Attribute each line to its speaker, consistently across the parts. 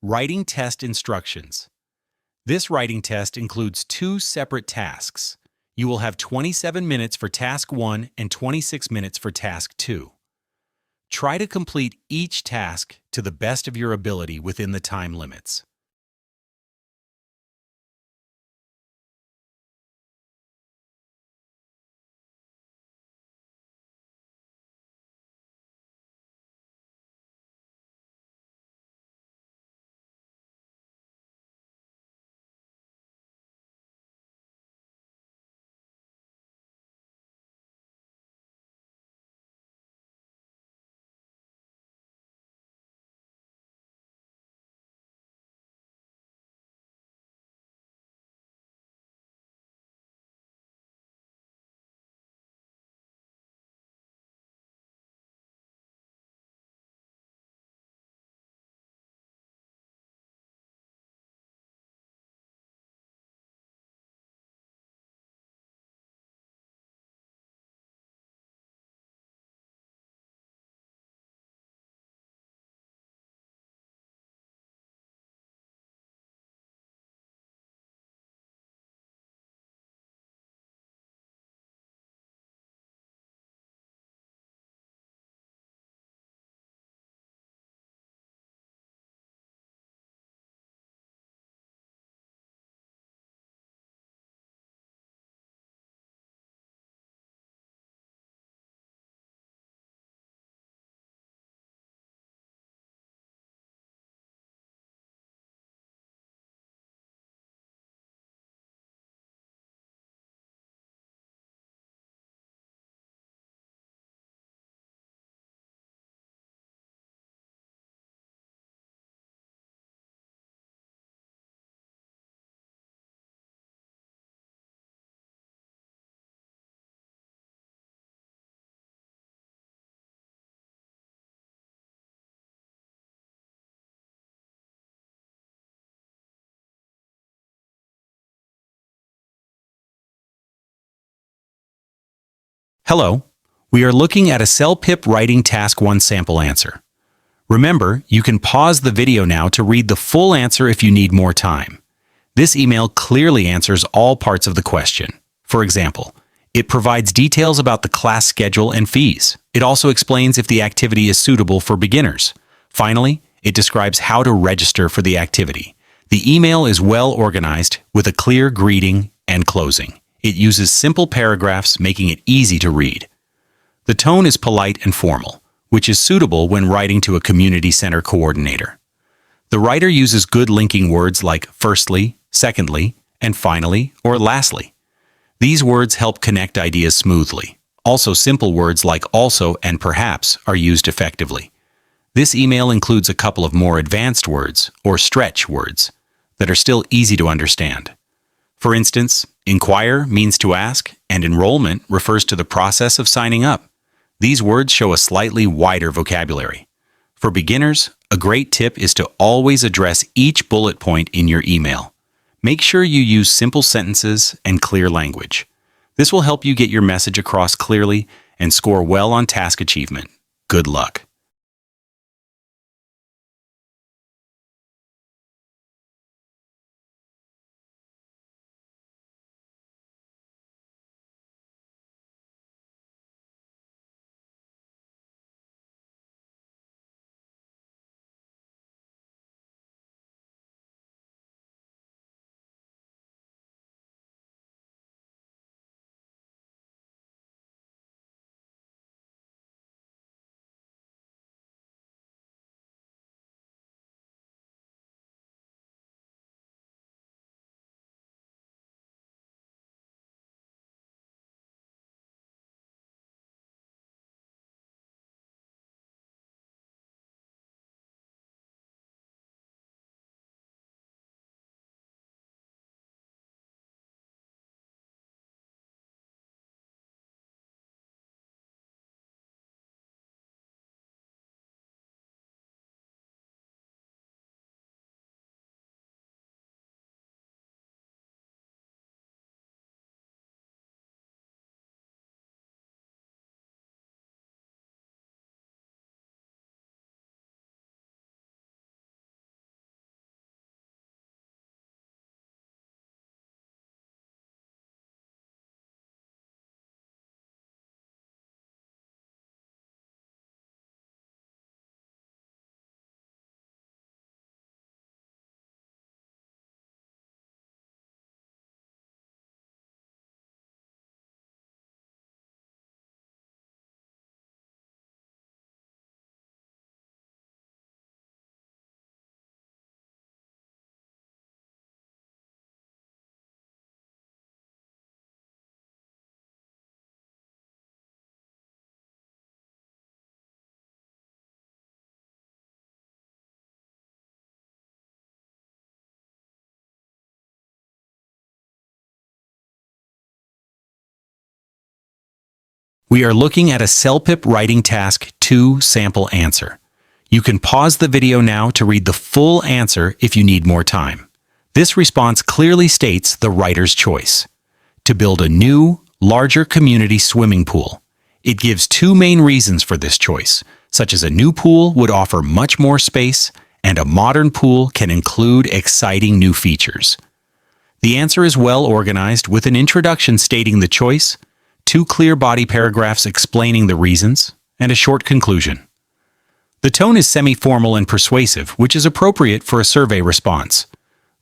Speaker 1: Writing test instructions. This writing test includes two separate tasks. You will have 27 minutes for task 1 and 26 minutes for task 2. Try to complete each task to the best of your ability within the time limits. Hello, we are looking at a CELPIP Writing Task 1 sample answer. Remember, you can pause the video now to read the full answer if you need more time. This email clearly answers all parts of the question. For example, it provides details about the class schedule and fees. It also explains if the activity is suitable for beginners. Finally, it describes how to register for the activity. The email is well organized with a clear greeting and closing. It uses simple paragraphs, making it easy to read. The tone is polite and formal, which is suitable when writing to a community center coordinator. The writer uses good linking words like firstly, secondly, and finally, or lastly. These words help connect ideas smoothly. Also, simple words like also and perhaps are used effectively. This email includes a couple of more advanced words, or stretch words, that are still easy to understand. For instance, inquire means to ask, and enrollment refers to the process of signing up. These words show a slightly wider vocabulary. For beginners, a great tip is to always address each bullet point in your email. Make sure you use simple sentences and clear language. This will help you get your message across clearly and score well on task achievement. Good luck. We are looking at a CELPIP Writing Task 2 sample answer. You can pause the video now to read the full answer if you need more time. This response clearly states the writer's choice: to build a new, larger community swimming pool. It gives two main reasons for this choice, such as a new pool would offer much more space, and a modern pool can include exciting new features. The answer is well organized with an introduction stating the choice, two clear body paragraphs explaining the reasons, and a short conclusion. The tone is semi-formal and persuasive, which is appropriate for a survey response.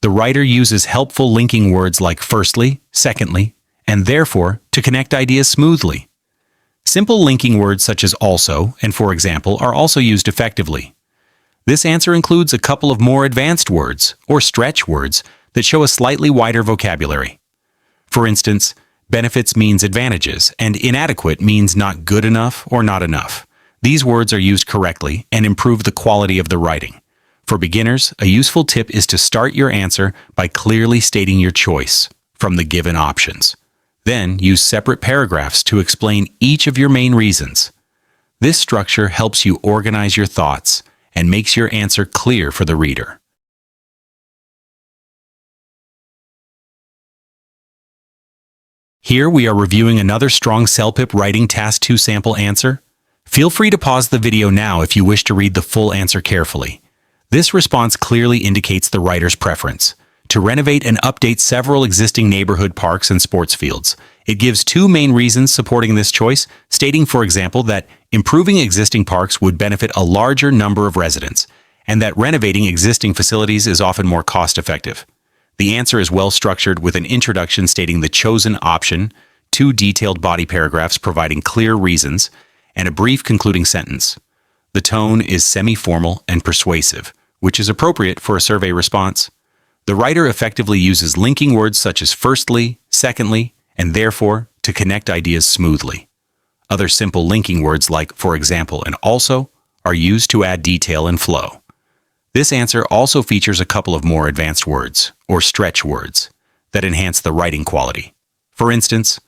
Speaker 1: The writer uses helpful linking words like firstly, secondly, and therefore to connect ideas smoothly. Simple linking words such as also and for example are also used effectively. This answer includes a couple of more advanced words, or stretch words, that show a slightly wider vocabulary. For instance, benefits means advantages, and inadequate means not good enough or not enough. These words are used correctly and improve the quality of the writing. For beginners, a useful tip is to start your answer by clearly stating your choice from the given options. Then use separate paragraphs to explain each of your main reasons. This structure helps you organize your thoughts and makes your answer clear for the reader. Here we are reviewing another strong CELPIP Writing Task 2 sample answer. Feel free to pause the video now if you wish to read the full answer carefully. This response clearly indicates the writer's preference: to renovate and update several existing neighborhood parks and sports fields. It gives two main reasons supporting this choice, stating, for example, that improving existing parks would benefit a larger number of residents, and that renovating existing facilities is often more cost-effective. The answer is well structured with an introduction stating the chosen option, two detailed body paragraphs providing clear reasons, and a brief concluding sentence. The tone is semi-formal and persuasive, which is appropriate for a survey response. The writer effectively uses linking words such as firstly, secondly, and therefore to connect ideas smoothly. Other simple linking words like for example and also are used to add detail and flow. This answer also features a couple of more advanced words, or stretch words, that enhance the writing quality. For instance,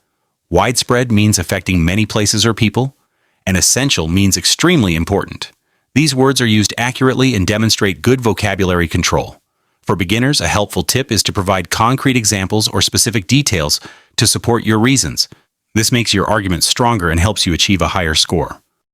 Speaker 1: widespread means affecting many places or people, and essential means extremely important. These words are used accurately and demonstrate good vocabulary control. For beginners, a helpful tip is to provide concrete examples or specific details to support your reasons. This makes your argument stronger and helps you achieve a higher score.